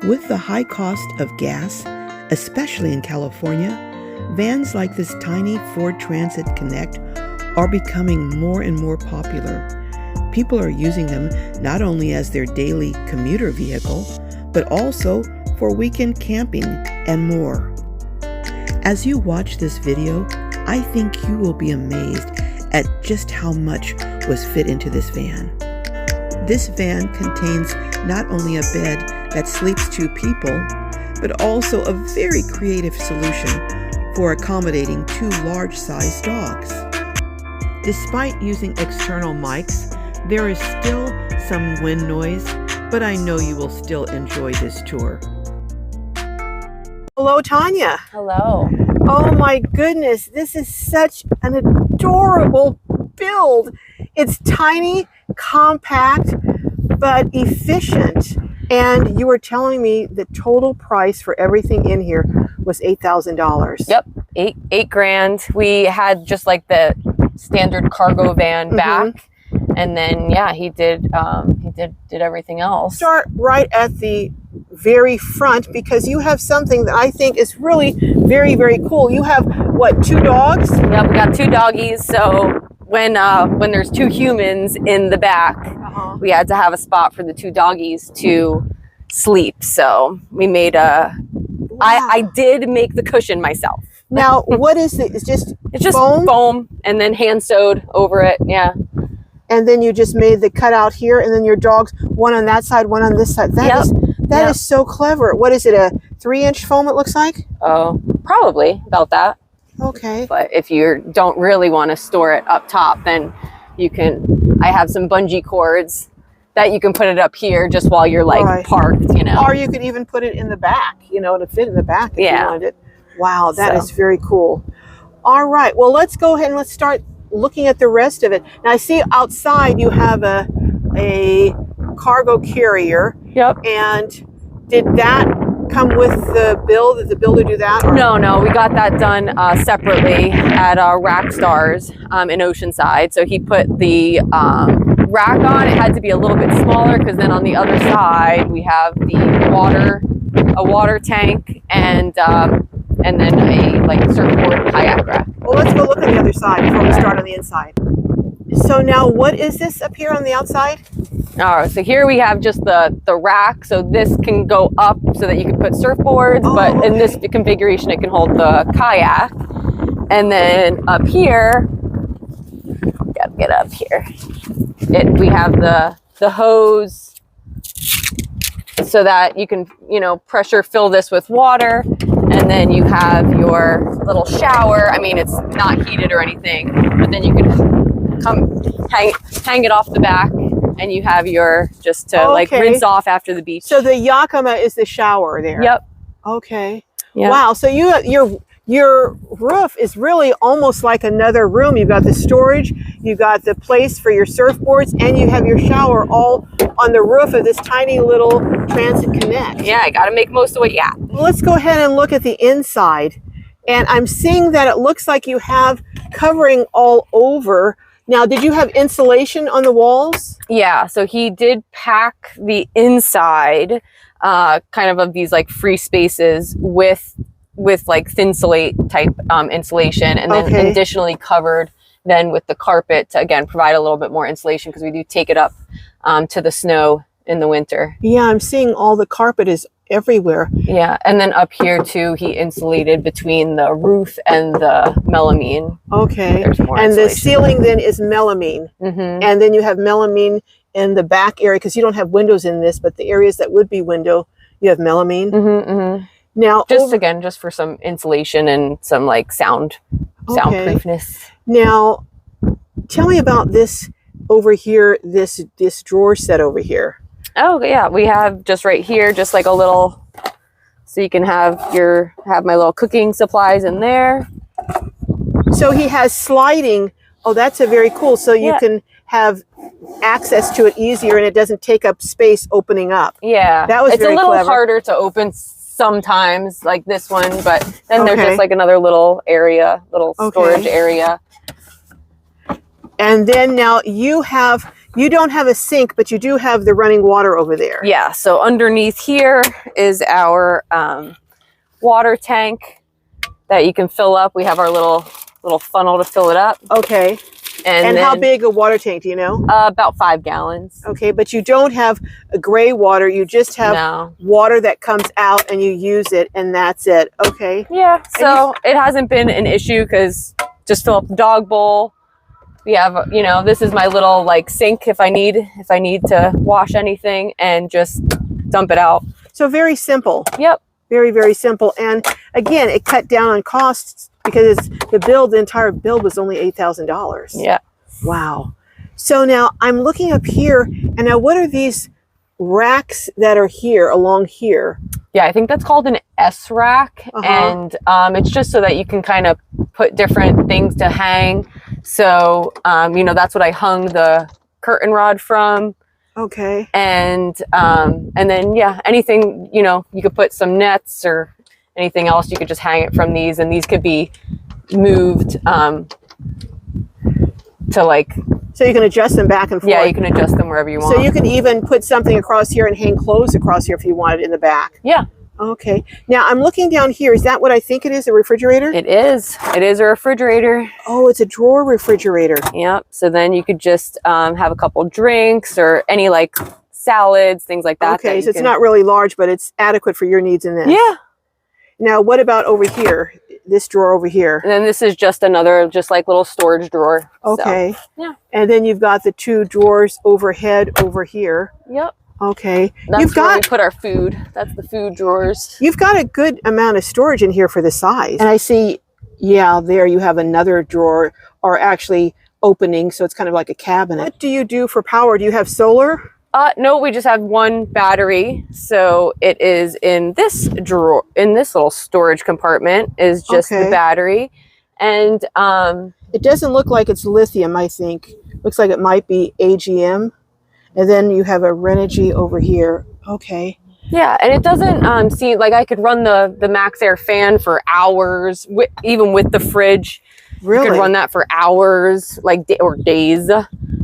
With the high cost of gas, especially in California, vans like this tiny Ford Transit Connect are becoming more and more popular. People are using them not only as their daily commuter vehicle, but also for weekend camping and more. As you watch this video, I think you will be amazed at just how much was fit into this van. This van contains not only a bed that sleeps 2 people, but also a very creative solution for accommodating 2 large-sized dogs. Despite using external mics, there is still some wind noise, but I know you will still enjoy this tour. Hello, Tanya. Hello. Oh my goodness, this is such an adorable build. It's tiny, compact, but efficient. And you were telling me the total price for everything in here was $8,000. Yep, eight grand. We had just like the standard cargo van back, and then yeah, he did everything else. Start right at the very front, because you have something that I think is really very, very cool. You have what, 2 dogs? Yep, we got 2 doggies. So when there's 2 humans in the back, we had to have a spot for the 2 doggies to sleep. So we made a. Wow. I did make the cushion myself. Now, what is it? It's just foam and then hand sewed over it. Yeah. And then you just made the cutout here, and then your dogs, one on that side, one on this side. That is so clever. What is it, a 3-inch foam it looks like? Oh, probably about that. Okay. But if you don't really want to store it up top, then you can, I have some bungee cords that you can put it up here just while you're like parked, you know. Or you could even put it in the back, you know, to fit in the back if you wanted it. Wow, that is very cool. All right, well, let's go ahead and let's start looking at the rest of it. Now I see outside you have a cargo carrier. Yep. And did that come with the bill? Did the builder do that? Or? No, we got that done separately at Rack Stars in Oceanside. So he put the rack on. It had to be a little bit smaller because then on the other side we have a water tank, and then a like surfboard kayak rack. Well, let's go look at the other side before we start on the inside. So now, what is this up here on the outside? All right, so here we have just the rack. So this can go up so that you can put surfboards, but in this configuration, it can hold the kayak. And then up here, gotta get up here. We have the hose so that you can, pressure fill this with water. And then you have your little shower. I mean, it's not heated or anything, but then you can come hang it off the back, and you have your just to like rinse off after the beach. So the Yakima is the shower there. Yep. Okay. Yep. Wow. So your roof is really almost like another room. You've got the storage, you've got the place for your surfboards, and you have your shower all on the roof of this tiny little Transit Connect. Yeah, I got to make most of what you got. Well, let's go ahead and look at the inside. And I'm seeing that it looks like you have covering all over. Now, did you have insulation on the walls? Yeah, so he did pack the inside kind of these like free spaces with like thin slate type insulation, and then additionally covered then with the carpet to again provide a little bit more insulation, because we do take it up to the snow in the winter. Yeah, I'm seeing all the carpet is everywhere. Yeah, and then up here too, he insulated between the roof and the melamine. Okay, and the ceiling then is melamine, and then you have melamine in the back area, because you don't have windows in this, but the areas that would be window, you have melamine. Now, just for some insulation and some like soundproofness. Now, tell me about this over here. This drawer set over here. Oh yeah, we have just right here, just like a little, so you can have my little cooking supplies in there. So he has sliding. Oh, that's a very cool. So you can have access to it easier, and it doesn't take up space opening up. Yeah, that was very clever. It's a little harder to open sometimes, like this one, but then there's just like another little area, storage area. And then now you have you don't have a sink, but you do have the running water over there. Yeah, so underneath here is our water tank that you can fill up. We have our little funnel to fill it up. Okay. And then, how big a water tank, do you know? About 5 gallons. Okay, but you don't have a gray water. You just have water that comes out and you use it, and that's it. Okay. Yeah, so it hasn't been an issue because just fill up the dog bowl. We have, you know, this is my little like sink if I need to wash anything, and just dump it out. So very simple. Yep. Very, very simple. And again, it cut down on costs because the entire build was only $8,000. Yeah. Wow. So now I'm looking up here, and now what are these racks that are here along here? Yeah, I think that's called an S rack, and it's just so that you can kind of put different things to hang. So, you know, that's what I hung the curtain rod from. Okay. And then, yeah, anything, you know, you could put some nets or anything else, you could just hang it from these, and these could be moved to like... So you can adjust them back and forth. Yeah, you can adjust them wherever you want. So you can even put something across here and hang clothes across here if you wanted in the back. Yeah. Okay. Now I'm looking down here. Is that what I think it is, a refrigerator? It is. It is a refrigerator. Oh, it's a drawer refrigerator. Yep. So then you could just have a couple drinks or any like salads, things like that. Okay, so it's not really large, but it's adequate for your needs in this. Yeah. Now, what about over here? This drawer over here. And then this is just another, just like little storage drawer. Okay. So, yeah. And then you've got the 2 drawers overhead over here. Yep. Okay. That's where we put our food. That's the food drawers. You've got a good amount of storage in here for the size. And I see, yeah, there you have another drawer, or actually opening, so it's kind of like a cabinet. What do you do for power? Do you have solar? No, we just have one battery. So it is in this drawer, in this little storage compartment is just the battery. And it doesn't look like it's lithium, I think. Looks like it might be AGM. And then you have a Renogy over here. Okay. Yeah, and it doesn't seem like I could run the Max Air fan for hours, even with the fridge. Really? You could run that for hours, like or days.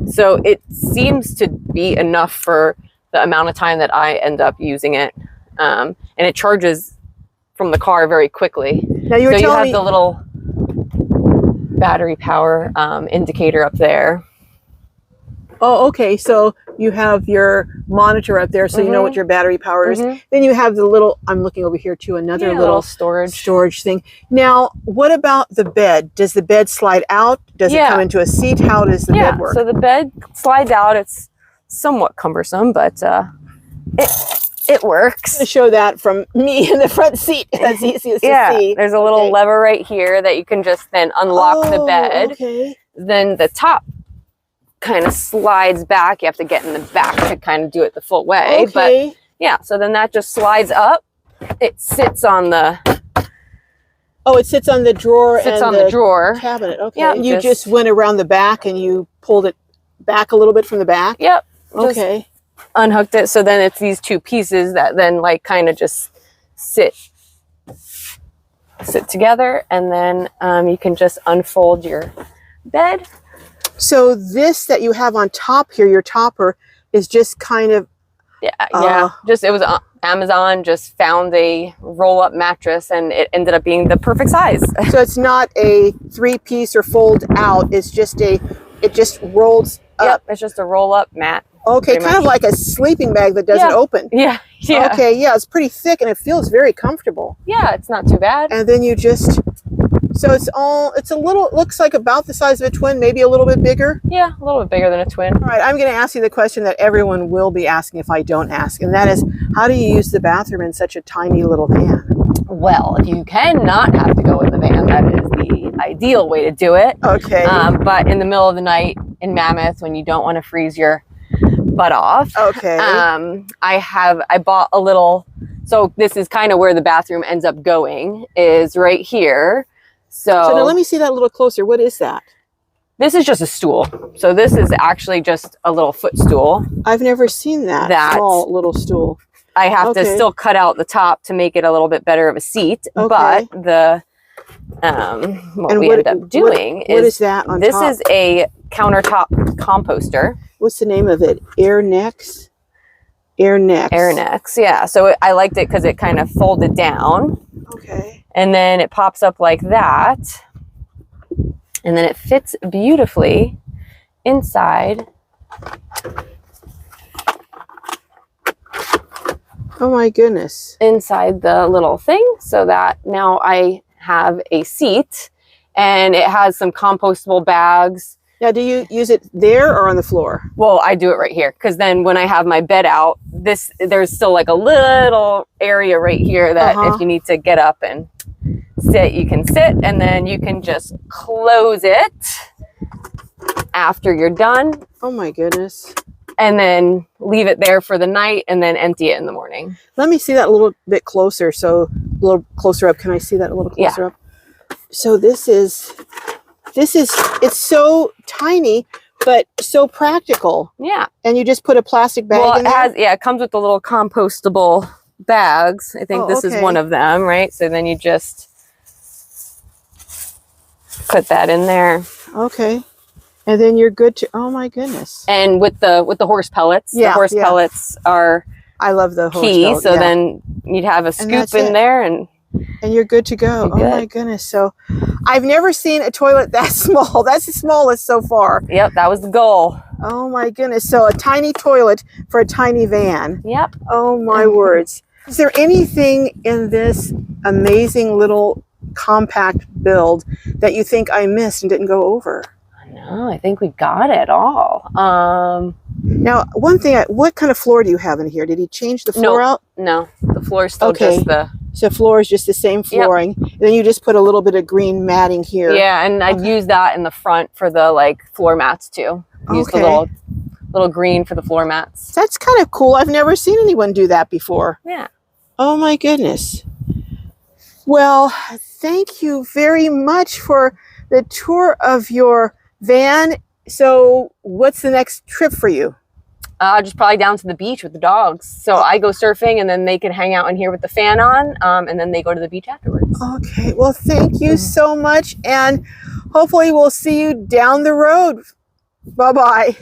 So it seems to be enough for the amount of time that I end up using it. And it charges from the car very quickly. Now you were telling me... you have the little battery power indicator up there. Oh, okay. So you have your monitor up there, so you know what your battery power is. Then you have the little, I'm looking over here to another little storage thing. Now, what about the bed? Does the bed slide out? Does it come into a seat? How does the bed work? So the bed slides out. It's somewhat cumbersome, but it works. I'm going to show that from me in the front seat. That's easiest to see. There's a little lever right here that you can just then unlock the bed. Okay. Then the top kind of slides back. You have to get in the back to kind of do it the full way. Okay. But yeah, so then that just slides up. It sits on the... Oh, it sits on the drawer drawer cabinet. Okay. Yeah, you just went around the back and you pulled it back a little bit from the back? Yep. Okay. Unhooked it. So then it's these 2 pieces that then like kind of just sit together, and then you can just unfold your bed. So this that you have on top here, your topper, is just kind of... Just, it was Amazon, just found a roll-up mattress, and it ended up being the perfect size. So it's not a 3-piece or fold out. It's just it just rolls up. Yep, it's just a roll-up mat. Okay, kind of like a sleeping bag that doesn't open. Yeah. Okay, yeah, it's pretty thick and it feels very comfortable. Yeah, it's not too bad. And then you just... So it's a little, looks like about the size of a twin, maybe a little bit bigger. Yeah, a little bit bigger than a twin. All right, I'm going to ask you the question that everyone will be asking if I don't ask, and that is, how do you use the bathroom in such a tiny little van? Well, if you cannot have to go in the van, that is the ideal way to do it. Okay. But in the middle of the night in Mammoth, when you don't want to freeze your butt off, okay. I bought a little, so this is kind of where the bathroom ends up going, is right here. So now let me see that a little closer. What is that? This is just a stool. So this is actually just a little footstool. I've never seen that small little stool. I have to still cut out the top to make it a little bit better of a seat. But the what we end up doing is that on top? This is a countertop composter. what's the name of it? Air necks? Air necks. Air necks, yeah. So I liked it because it kind of folded down. Okay. And then it pops up like that. And then it fits beautifully inside. Oh my goodness. Inside the little thing, so that now I have a seat, and it has some compostable bags. Now, do you use it there or on the floor? Well, I do it right here, because then when I have my bed out, there's still like a little area right here that if you need to get up and sit, you can sit, and then you can just close it after you're done. Oh my goodness. And then leave it there for the night and then empty it in the morning. Let me see that a little bit closer. So a little closer up. Can I see that a little closer up? So it's so tiny, but so practical. Yeah. And you just put a plastic bag in there? It comes with the little compostable bags. I think this is one of them, right? So then you just put that in there. Okay. And then you're good to, oh my goodness. And with the horse pellets, the horse pellets are I love the horse key. pellet, So then you'd have a scoop in there and you're good to go. Oh my goodness. So I've never seen a toilet that small. That's the smallest so far. Yep, that was the goal. Oh my goodness. So a tiny toilet for a tiny van. Yep. Oh my words. Is there anything in this amazing little compact build that you think I missed and didn't go over? No, I think we got it all. Now, one thing, what kind of floor do you have in here? Did he change the floor out? No, the floor is still just the... So floor is just the same flooring. Yep. Then you just put a little bit of green matting here. Yeah, and I'd use that in the front for the floor mats too. Use the little green for the floor mats. That's kind of cool. I've never seen anyone do that before. Yeah. Oh my goodness. Well, thank you very much for the tour of your van. So what's the next trip for you? Just probably down to the beach with the dogs. So I go surfing and then they can hang out in here with the fan on, and then they go to the beach afterwards. Okay, well, thank you so much, and hopefully we'll see you down the road. Bye-bye.